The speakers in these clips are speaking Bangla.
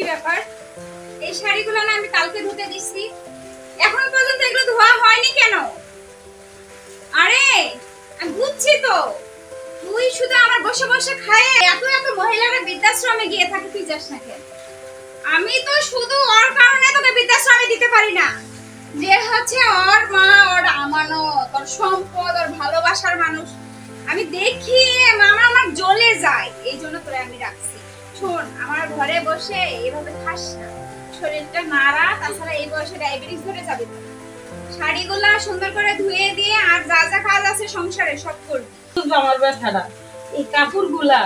কি ব্যাপার? এই শাড়িগুলো না আমি কালকে ধুতে দিছি, এখনো পর্যন্ত এগুলো ধোয়া হয়নি কেন? আরে আমি বুঝছি তো, তুই শুধু আমার বসে বসে খায় এত এত মহিলারা বৃদ্ধাশ্রমে গিয়ে থাকে, তুই যাস না কেন? আমি তো শুধু ওর কারণে তোকে বৃদ্ধাশ্রমে দিতে পারি না, যে হচ্ছে ওর মা, ওর আমানত, ওর সম্পদ, ওর ভালোবাসার মানুষ। আমি দেখি মামা আমার জ্বলে যায়, এই জন্য তোরে আমি রাখছি। শোন, আমার ঘরে বসে এভাবে খাস না, শরীরটা নাড়া, তাছাড়া এই বয়সে ডায়াবেটিস ধরে যাবে। শাড়িগুলা সুন্দর করে ধুয়ে দিয়ে আর যা যা কাজ আছে সংসারে সব করবি। আমার ব্যথাটা, এই কাপড়গুলা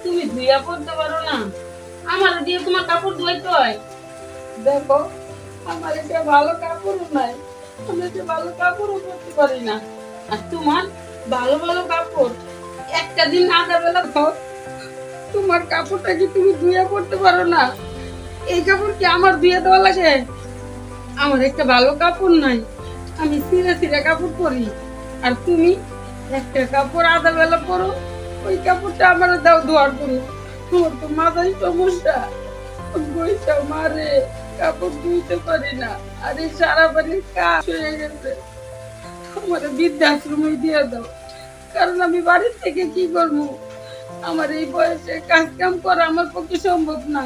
তুমি ধুইয়া পড়তে পারো না? আমার দিয়ে তোমার কাপড় ধুইতে হয়। দেখো, আমার এটা ভালো কাপড়ও নাই, আমি এটা ভালো কাপড়ও পরতে পারি না। আর তোমার ভালো ভালো কাপড় একটা দিন আধা বেলা খাও, তোমার কাপড়টা কি তুমি ধুইয়া পড়তে পারো না? এই কাপড় কি আমার ধুয়ে দেওয়া লাগে? আমার একটা ভালো কাপড় নাই, আমি ছিঁড়ে ছিঁড়ে কাপড় পরি। আর তুমি একটা কাপড় আধা বেলা পরো, ওই কাপড়টা আমার দাও ধোয়ার করো। তোমার তো মাথায় সমস্যা, বইটা মারে, কাপড় ধুইতে পারি না। আর এই সারা বাড়ির কাজ হয়ে গেছে, আমার বৃদ্ধাশ্রমে দিয়ে দাও, কারণ আমি বাড়ির থেকে কি করবো? আমার এই বয়সে কাজ কাম করা আমার পক্ষে সম্ভব না।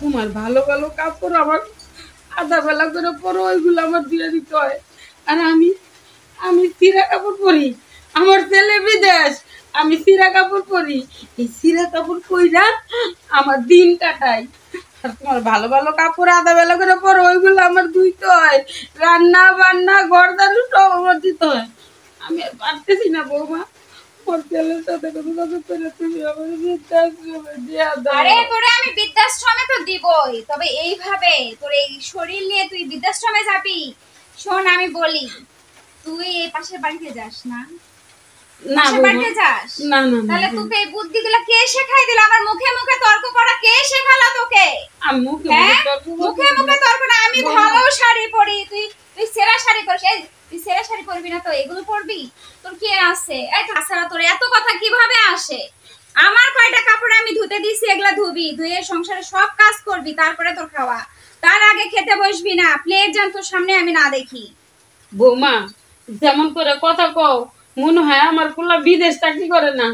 তোমার ভালো ভালো কাপড় আমার আধা বেলা করে পরো, ওইগুলো আমার দিয়ে দিতে হয়। আর আমি আমি চিরা কাপড় পরি, আমার ছেলে বিদেশ, আমি চিরা কাপড় পরি, এই চিরা কাপড় পইরা আমার দিন কাটাই। আর তোমার ভালো ভালো কাপড় আধা বেলা করে পরো, ওইগুলো আমার ধুইতে হয়, রান্না বান্না ঘর দারু সব আমার দিতে হয়। আমি আর পারতেছি না বৌমা, ওর ছেলের সাথে কথা করে তুমি আমার বৃদ্ধাশ্রমে দিয়া দাও। আরে তোরে আমি বৃদ্ধাশ্রমে তো দিবই, তবে এইভাবে তোর এই শরীর নিয়ে তুই বৃদ্ধাশ্রমে যাবি? শোন আমি বলি, তুই এই পাশের বাড়িতে যাস না? না পাশের বৌমা, বাড়িতে যাস? না না না, তাহলে তোকে এই বুদ্ধিগুলো কে শেখাই দিল? আমার মুখে মুখে তর্ক করা কে শেখালো তোকে? আমি মুখে হ্যাঁ, মুখে মুখে মুখে তর্ক না। আমি ভালো শাড়ি পরি, তুই তুই সেরা শাড়ি পরিস। এই তুই সেরা শাড়ি পরবি না তো এগুলো পরবি? তোর কি আছে? এই তাছাড়া তোর এত কথা কিভাবে আসে? আমার কয়টা কাপড় আমি ধুতে দিছি, এগুলা ধুবি, ধুয়ে সংসারে সব কাজ করবি, তারপরে তোর খাওয়া। তার আগে খেতে বসবি না, প্লেট যেন তোর সামনে আমি না দেখি। বৌমা, যেমন করে কথা কও, মনে হয় আমার পোলা বিদেশ চাকরি করে না,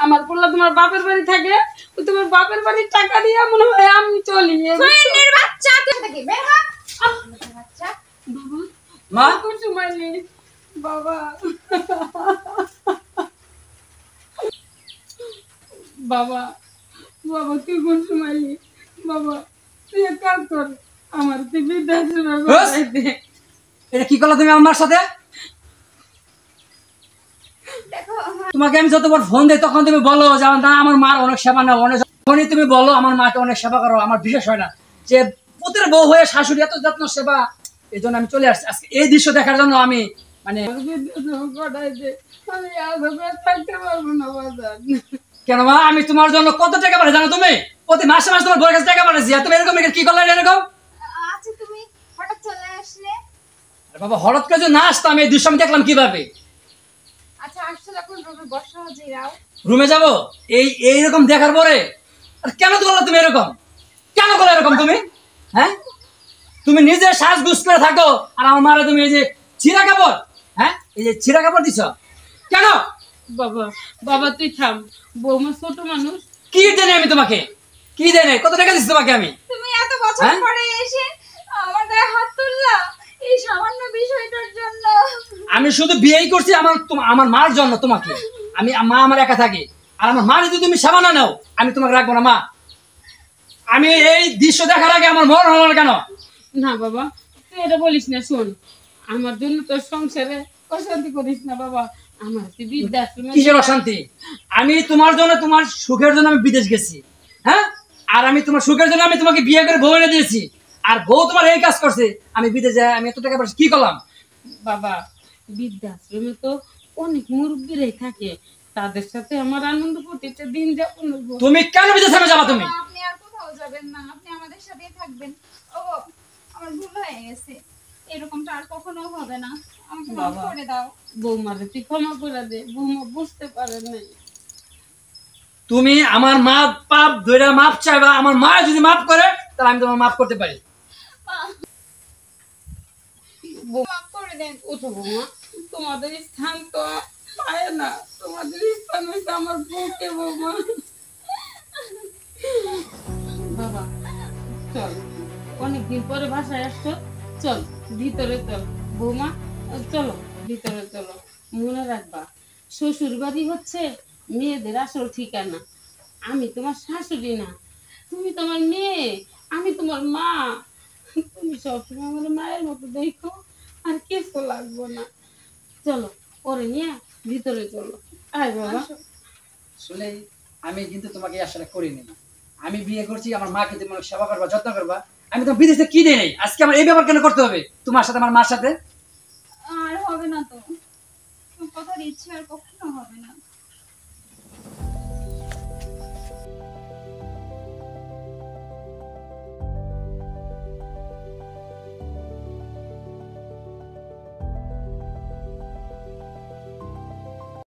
আমার পোলা তোমার বাপের বাড়ি থাকে, ও তোমার বাপের বাড়ির টাকা দিয়ে মনে হয় আমি চলি। ফ্রেন্ডের বাচ্চা তুই থেকে বের হ। বাচ্চা বাবা, মা করছো মাইলি? বাবা, বাবা, বাবা তুই করছো মাইলি? বাবা তুই এক কাজ কর, আমার তুই বৃদ্ধাশ্রমে পাঠাই দে। এটা কি করলা তুমি আমার সাথে? দেখো, তোমাকে আমি যতবার ফোন দিই তখন তুমি বলো যে না আমার মার অনেক সেবা নাও, অনেক যখনই তুমি বলো আমার মাকে অনেক সেবা করো, আমার বিশেষ হয় না যে পুতের বউ হয়ে শাশুড়ি এত যত্ন সেবা। এই জন্য আমি চলে আসছি আজকে এই দৃশ্য দেখার জন্য। আমি মানে আমি আর থাকতে পারবো না বাজার। কেন মা, আমি তোমার জন্য কত টাকা পাঠাই জানো তুমি? প্রতি মাসে মাসে তোমার বউয়ের কাছে টাকা পাঠাইছি, আর তুমি এরকম কি করলে এরকম? আচ্ছা তুমি হঠাৎ চলে আসলে? আরে বাবা, হঠাৎ করে যদি না আসতাম এই দৃশ্য আমি দেখলাম কিভাবে? আচ্ছা আসলে এখন রুমে বসা যাও। রুমে যাবো এইরকম দেখার পরে? আর কেন করলে তুমি এরকম? কেন করলে এরকম তুমি? হ্যাঁ, তুমি নিজে সাজগুজ করে থাকো আর আমার মারে তুমি এই যে ছিঁড়া কাপড়, হ্যাঁ এই যে ছিঁড়া কাপড় দিছ কেন? বাবা, বাবা তুই থাম, বৌমা ছোট মানুষ। কি দেনে আমি তোমাকে? কি দেনে? কত টাকা দিচ্ছি তোমাকে আমি? তুমি এত বছর হ্যাঁ? পরে এসে আমার গায়ে হাত তুললা এই সামান্য বিষয়টার জন্য? আমি শুধু বিয়েই করছি আমার মার জন্য তোমাকে। মা আমার একা থাকে, আর আমার মা যদি তুমি সেবা না নাও আমি তোমাকে রাখবো না মা। আমি এই দৃশ্য দেখার আগে আমার মন হলো না কেন? না বাবা, তুই এটা বলিস না। শোন, আমার জন্য তোর সংসারে অশান্তি করিস না বাবা। আমার তুই বৃদ্ধাশ্রমে কিসের অশান্তি? আমি তোমার জন্য, তোমার সুখের জন্য আমি বিদেশ গেছি, হ্যাঁ? আর আমি তোমার সুখের জন্য আমি তোমাকে বিয়ে করে বউ এনে দিয়েছি, আর বউ তোমার এই কাজ করছে। আমি বিদেশে আমি এত টাকা পয়সা কি করলাম? বাবা, বৃদ্ধাশ্রমে তো অনেক মুরব্বীরাই থাকে, তাদের সাথে আমার আনন্দ প্রতিটা দিন যাপন হইব। তুমি কেন বিদেশে যাবা তুমি? আপনি আর কোথাও যাবেন না, আপনি আমাদের সাথেই থাকবেন। ও আমার ভুল হয়ে গেছে, এরকমটা আর কখনো হবে না। আমাকে মাফ বাবা, করে দাও। বৌমারে তুই ক্ষমা করে দে, বৌমা বুঝতে পারে নাই। তুমি আমার মা পাপ ধরে মাপ চাইবা, আমার মা যদি মাপ করে তাহলে আমি তোমার মাফ করতে পারি। মাফ করে দেন। ওঠো বৌমা, তোমাদের স্থান তো পায় না, তোমাদের স্থান হচ্ছে আমার বুকে বৌমা। বাবা চল, অনেকদিন পরে বাসায় আসছো, চল ভিতরে চল বৌমা, চলো ভিতরে চলো। মনে রাখবা শ্বশুর বাড়ি হচ্ছে মেয়েদের আসল ঠিকানা। আমি তোমার শাশুড়ি না, তুমি তোমার মেয়ে, আমি তোমার মা। তুমি সবসময় আমার মায়ের মতো দেখো, আর কিছু লাগবো না। চলো ওরে নিয়ে ভিতরে চলো। আয় বাবা। আসলে আমি কিন্তু তোমাকে আশা করিনি না। আমি বিয়ে করছি আমার মাকে তুমি অনেক সেবা করবা, যত্ন করবা। আমি তোমার বিদেশে কি দেই নাই, আজকে আমার এই ব্যাপার কেন করতে হবে তোমার সাথে, আমার মার সাথে? আর হবে না তো, কথার ইচ্ছে আর কখনো হবে না।